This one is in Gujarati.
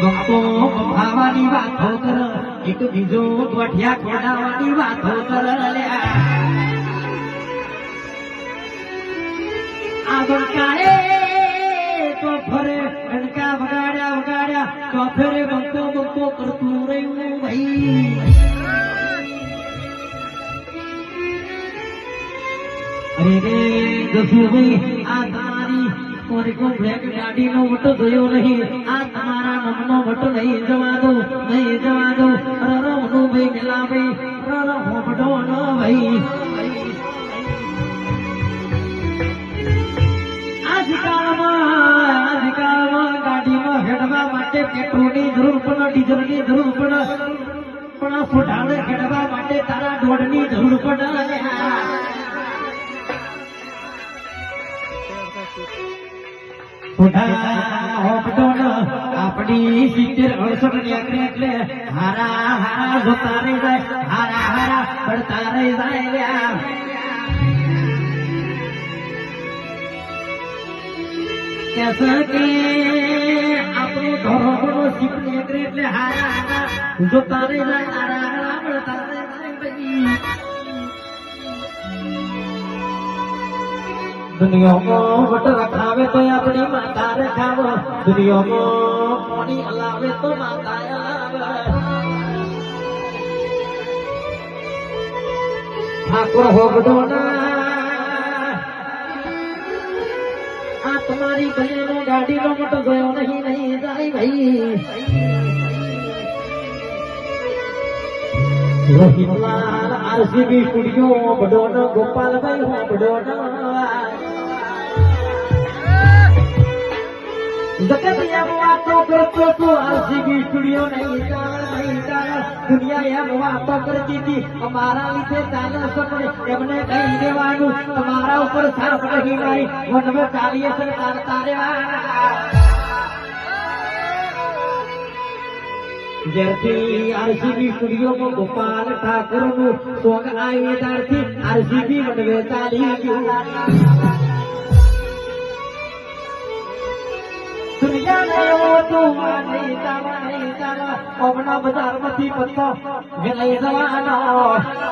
ભક્તો ભાવાની વાતો કર એક બીજો ગોઠિયા ખોડાવાની વાતો કર આગળ કાળે તો ફરે અણકા વગાડ્યા વગાડ્યા તો ફરે ભક્તો ભક્તો કરતું રહ્યું ભાઈ અરે રે જસુભાઈ આ તમારી કોરિકો બ્લેક ગાડીનો વટો જોયો નહીં આ તમારા મનનો વટો નહીં જવા દો રર મનુભાઈ મેલાભાઈ રર હોબડો ન ભાઈ આજકાલમાં ગાડીમાં હેડવા માટે પેટ્રોલની જરૂર પણ ડીઝલની જરૂર પણ ફોટાને હેડવા માટે તારા દોડની જરૂર પડે આપણી 70-68 ની એટલે હારા જોતા રહી જાય હારા પડતા રહી જાય કે આપણું ધોરણો શીખની એટલે હારા જોતા રહી જાય હારા પડતા રહી જાય દુનિયામાં વટ રખાવે તો આપણી માતા રખાવો દુનિયામાં પાણી હલાવે તો માતા ઠાકોર હોબડો આ તમારી ગલીનો ગાડીનો મોટો ગયો નહીં જાય ભાઈ રોહિતલાલ આરસીબી સ્ટુડિયો બડોનો ગોપાલભાઈ હોબડો વાતો કરતો તો આરસીબી સ્ટુડિયો નહીં ચાલે દુનિયા એમ વાતો કરતી હતી અમારા લીધે ચાલે સપને એમને કહી દેવાનું તમારા ઉપર સાફ રહી નહીં વનવે ચાલીએ છે તારે જ્યારથી આરસીબી સ્ટુડિયોમાં ગોપાલ ઠાકોરનું સોંગ આવ્યું ત્યારથી આરસીબી વનવે ચાલી ગયું બજાર માંથી પત્તો લઈ જવાનો